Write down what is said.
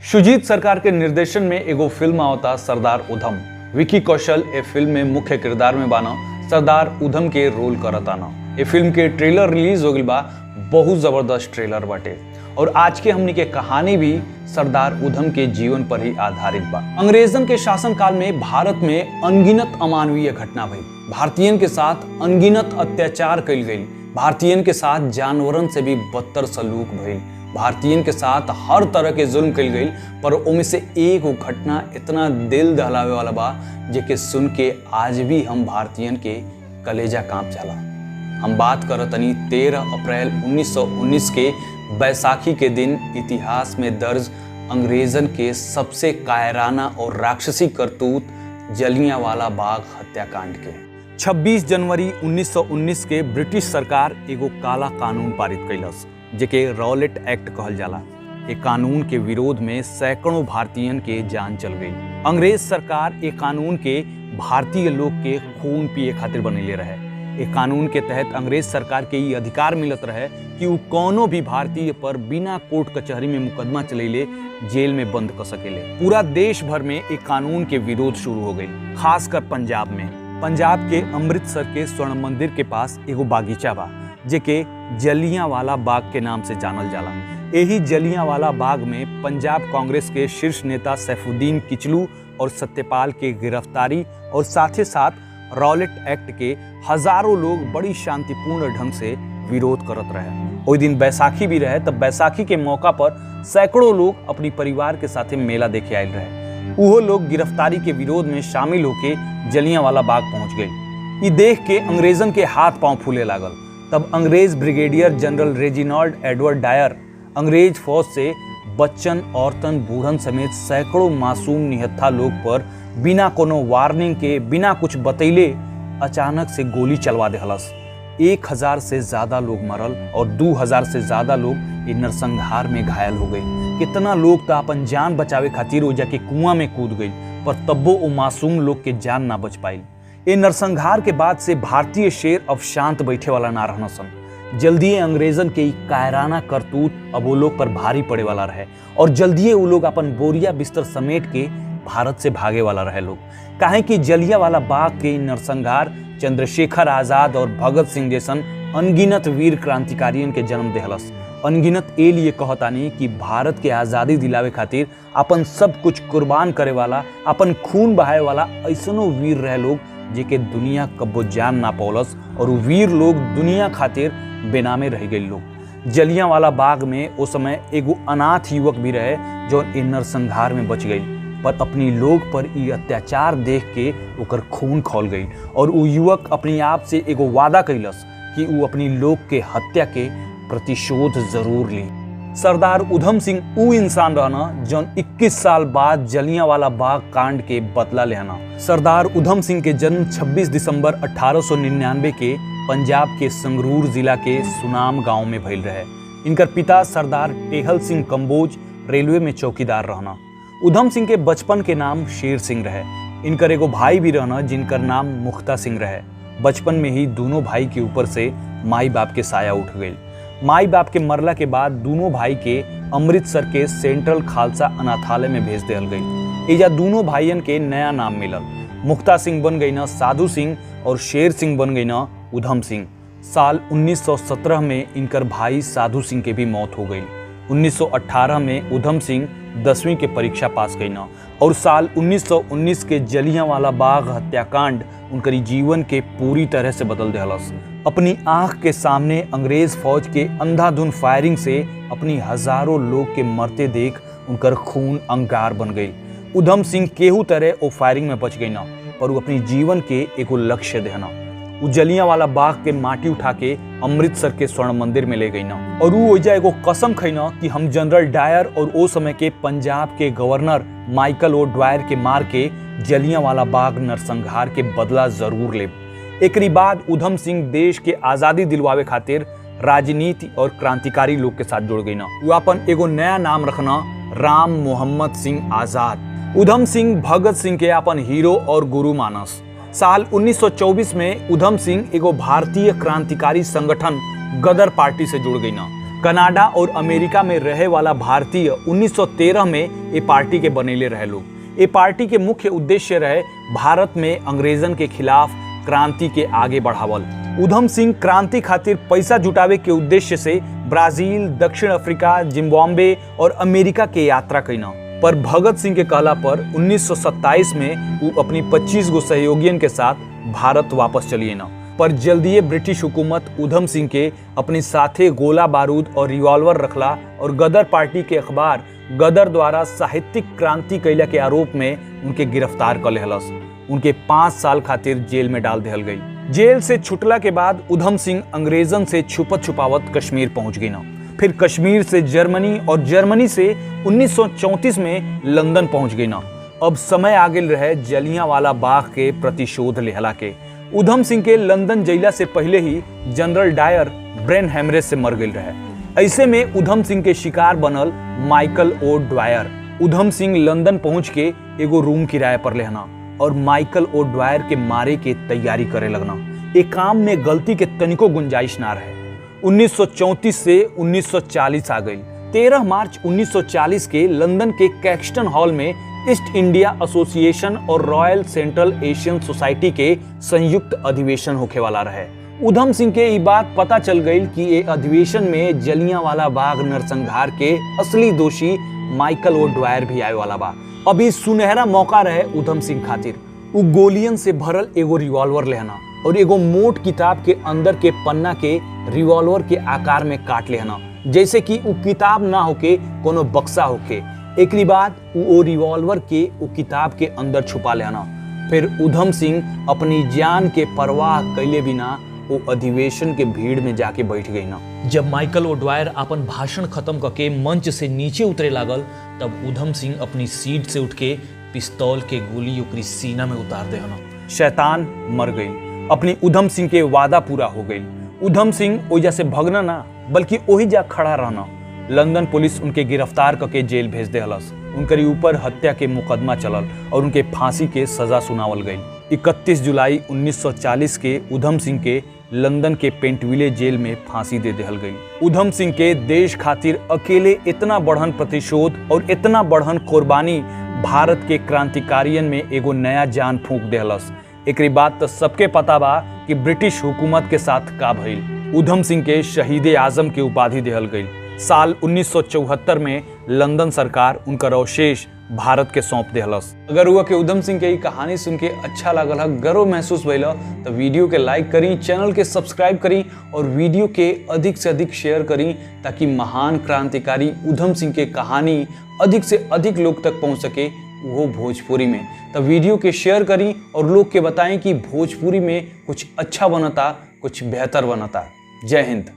शुजीत सरकार के निर्देशन में एगो फिल्म आवता सरदार उधम। विकी कौशल ए फिल्म में मुख्य किरदार में बाना सरदार उधम के रोल करताना। ए फिल्म के ट्रेलर रिलीज हो गइल बा, बहुत जबरदस्त ट्रेलर बाटे और आज के हमनी के कहानी भी सरदार उधम के जीवन पर ही आधारित बा। अंग्रेजन के शासन काल में भारत में अनगिनत अमानवीय घटना भई। भारतीयन के साथ अनगिनत अत्याचार कइल गइल। भारतीयन के साथ जानवरन से भी बदतर सलूक भइल। भारतीयन के साथ हर तरह के जुल्म कइल गइल, पर ओमे से एक वो घटना इतना दिल दहलावे वाला बा जेके सुन के आज भी हम भारतीयन के कलेजा कांप जाला। हम बात करतनी 13 अप्रैल 1919 के बैसाखी के दिन इतिहास में दर्ज अंग्रेजन के सबसे कायराना और राक्षसी करतूत जलियांवाला बाग हत्याकांड के। 26 जनवरी 1919 के ब्रिटिश सरकार एगो काला कानून पारित कैलस जेके रॉलेट एक्ट कहल जाला। ए कानून के विरोध में सैकड़ों भारतीयन के जान चल गई। अंग्रेज सरकार ए कानून के भारतीय लोग के खून पिए खातिर बनैले रहे। ए कानून के तहत अंग्रेज सरकार के ये अधिकार मिलत रहे कि वो कोनो भी भारतीय पर बिना कोर्ट कचहरी में मुकदमा चलेले जेल में बंद कर सकेले। पूरा देश भर में एक कानून के विरोध शुरू हो गई, खासकर पंजाब में। पंजाब के अमृतसर के स्वर्ण मंदिर के पास एगो बागीचा बा जेके जलियांवाला बाग के नाम से जानल जाला। यही जलियांवाला बाग में पंजाब कांग्रेस के शीर्ष नेता सैफुद्दीन किचलू और सत्यपाल के गिरफ्तारी और साथ ही साथ रॉलेट एक्ट के हजारों लोग बड़ी शांतिपूर्ण ढंग से विरोध करत रहे। ओई दिन बैसाखी भी रहे, तब बैसाखी के मौका पर सैकड़ों लोग अपनी परिवार के साथ मेला देखे आयल रहे। वो लोग गिरफ्तारी के विरोध में शामिल होके जलियांवाला बाग पहुंच गए। ये देख के अंग्रेजन के हाथ पांव फूले लागल। तब अंग्रेज ब्रिगेडियर जनरल रेजिनाल्ड एडवर्ड डायर अंग्रेज फौज से बच्चन, औरतन, बूढ़न समेत सैकड़ों मासूम निहत्था लोग पर बिना कोनो वार्निंग के, बिना कुछ बतैले अचानक से गोली चलवा देहलस। 1000 से ज्यादा लोग मरल और 2000 से ज्यादा लोग इ नरसंहार में घायल हो गए। कितना लोग तो अपन जान बचावे खातिर हो जाके कुआं में कूद गई, पर तब्बो वो मासूम लोग के जान ना बच पाई। ये नरसंहार के बाद से भारतीय शेर अब शांत बैठे वाला ना रहना सन। जल्दी अंग्रेजन के कायराना करतूत अब वो लोग पर भारी पड़े वाला रहे और जल्दी वो लोग अपन बोरिया बिस्तर समेट के भारत से भागे वाला रहे लोग। काहे कि जलियांवाला बाग के नरसंहार चंद्रशेखर आजाद और भगत सिंह जैसन अनगिनत वीर क्रांतिकारियों के जन्म देहलस। अनगिनत ए लिए कहतानी कि भारत के आजादी दिलावे खातिर अपन सब कुछ कुर्बान करे वाला, अपन खून बहाए वाला ऐसनो वीर रहे लोग जेके दुनिया कब्बो जान ना पौलस, और वो वीर लोग दुनिया खातिर बेनामे रह गए लोग। जलियांवाला बाग में उस समय एगो अनाथ युवक भी रहे जो इन नरसंहार में बच गई, पर अपनी लोग पर ये अत्याचार देख के ओकर खून खौल गई और वो युवक अपने आप से एगो वादा कैलस कि वो अपनी लोग के हत्या के प्रतिशोध जरूर ली। सरदार उधम सिंह ऊ इंसान रहना जो 21 साल बाद जलियांवाला बाग कांड के बदला लेना। सरदार उधम सिंह के जन्म 26 दिसंबर 1899 के पंजाब के संगरूर जिला के सुनाम गांव में भइल रहे। इनकर पिता सरदार टेहल सिंह कंबोज रेलवे में चौकीदार रहना। उधम सिंह के बचपन के नाम शेर सिंह रहे। इनकर एगो भाई भी रहना जिनकर नाम मुख्ता सिंह रहे। बचपन में ही दोनों भाई के ऊपर से माई बाप के साया उठ गई। माई बाप के मरला के बाद दोनों भाई के अमृतसर के सेंट्रल खालसा अनाथालय में भेज दिया गई। एजा दोनों भाइयन के नया नाम मिलल। मुख्ता सिंह बन गई ना साधु सिंह और शेर सिंह बन गई ना उधम सिंह। साल 1917 में इनकर भाई साधु सिंह के भी मौत हो गई। 1918 में उधम सिंह 10वीं के परीक्षा पास कई ना और साल 1919 के जलियांवाला बाग हत्याकांड उनकर जीवन के पूरी तरह से बदल देहलस। अपनी आंख के सामने अंग्रेज फौज के अंधाधुंध फायरिंग से अपनी हजारों लोग के मरते देख उनकर खून अंगार बन गई। उधम सिंह केहू तरह वो फायरिंग में बच गई ना, पर वो अपनी जीवन के एगो लक्ष्य देना। वो जलियांवाला बाग के माटी उठा के अमृतसर के स्वर्ण मंदिर में ले गई ना और वो ओइजा एगो कसम खैना कि हम जनरल डायर और ओ समय के पंजाब के गवर्नर माइकल ओ ड्वायर के मार के जलियांवाला बाग नरसंहार के बदला जरूर ले। एकरी बाद उधम सिंह देश के आजादी दिलवावे खातिर राजनीति और क्रांतिकारी लोग के साथ जुड़ गई ना। वो अपन एगो नया नाम रखना राम मोहम्मद सिंह आजाद। उधम सिंह भगत सिंह के अपन हीरो और गुरु मानस। साल 1924 में उधम सिंह एगो भारतीय क्रांतिकारी संगठन गदर पार्टी से जुड़ गई ना। कनाडा और अमेरिका में रहे वाला भारतीय 1913 में ये पार्टी के बनेले रहे लोग। ये पार्टी के मुख्य उद्देश्य रहे भारत में अंग्रेजन के खिलाफ क्रांति के आगे बढ़ावल। उधम सिंह क्रांति खातिर पैसा जुटावे के उद्देश्य से ब्राजील, दक्षिण अफ्रीका, जिम्बाब्वे और अमेरिका के यात्रा कईना। पर भगत सिंह के कहला पर 1927 में वो अपनी 25 गो सहयोगियन के साथ भारत वापस चलिए ना। पर जल्दी ब्रिटिश हुकूमत उधम सिंह के अपने साथे गोला बारूद और रिवॉल्वर रखला और गदर पार्टी के अखबार गदर द्वारा साहित्यिक क्रांति कैला के आरोप में उनके गिरफ्तार कर लेहलस। उनके 5 साल खातिर जेल में डाल देहल गई। जेल से छुटला के बाद उधम सिंह अंग्रेजन से छुपत छुपावत कश्मीर पहुंच गई ना। फिर कश्मीर से जर्मनी और जर्मनी से 1934 में लंदन पहुंच गई ना। अब समय आ गेल रहे जलियांवाला बाग के प्रतिशोध लेहला के। उधम सिंह के लंदन जइला से पहले ही जनरल डायर ब्रेन हेमरेज से मर गई रहे। ऐसे में उधम सिंह के शिकार बनल Michael O Dwyer. Udham Singh London पहुंच के एगो रूम किराए पर लेहना और माइकल ओ ड्वायर के मारे के तैयारी करे लगना। एक काम में गलती के तनिको गुंजाइश ना रहे। 1934 से 1940 आ गई। 13 मार्च 1940 के लंदन के कैक्सटन हॉल में ईस्ट इंडिया एसोसिएशन और रॉयल सेंट्रल एशियन सोसाइटी के संयुक्त अधिवेशन होखे वाला रहे। उधम सिंह के ये बात पता चल गई कि ये अधिवेशन में जलियांवाला बाग नरसंहार के असली दोषी माइकल ओ ड्वायर भी आए वाला बा। अभी सुनहरा मौका रहे उधम सिंह खातिर। उ गोलियन से भरल एगो रिवॉल्वर लेना और एगो मोट किताब के अंदर के पन्ना के रिवॉल्वर के आकार में काट लेना, जैसे कि उ किताब ना होके कोनो बक्सा होके। एक बाद वो रिवॉल्वर के वो किताब के अंदर छुपा लेना। फिर उधम सिंह अपनी जान के परवाह कैले बिना वो अधिवेशन के भीड़ में जाके बैठ गई ना। जब माइकल ओ ड्वायर अपन भाषण खत्म करके मंच से नीचे उतरे लागल, तब उधम सिंह अपनी सीट से उठ के पिस्तौल के गोली ओकरी सीना में उतार दे ना। शैतान मर गई। अपनी उधम सिंह के वादा पूरा हो गई। उधम सिंह ओइजा से भगना ना बल्कि ओही जा खड़ा रहना। लंदन पुलिस उनके गिरफ्तार करके जेल भेज देहलस। उनके ऊपर हत्या के मुकदमा चलल और उनके फांसी के सजा सुनावल गई। 31 जुलाई 1940 के उधम सिंह के लंदन के पेंटविले जेल में फांसी दे देहल गई। उधम सिंह के देश खातिर अकेले इतना बढ़न प्रतिशोध और इतना बढ़न कुर्बानी भारत के क्रांतिकारियन में एगो नया जान फूंक देहलस। एक बात तो सबके पता बा कि ब्रिटिश हुकूमत के साथ का भइल। उधम सिंह के शहीद आजम के उपाधि देहल गई। साल 1974 में लंदन सरकार उनकर अवशेष भारत के सौंप देहलस। अगर हुआ कि उधम सिंह के कहानी सुन के अच्छा लागल है, गर्व महसूस भइल तो वीडियो के लाइक करी, चैनल के सब्सक्राइब करी और वीडियो के अधिक से अधिक शेयर करी, ताकि महान क्रांतिकारी उधम सिंह के कहानी अधिक से अधिक लोग तक पहुंच सके, वो भोजपुरी में। तो वीडियो के शेयर करी और लोग के बताएं कि भोजपुरी में कुछ अच्छा बनता, कुछ बेहतर बनता। जय हिंद।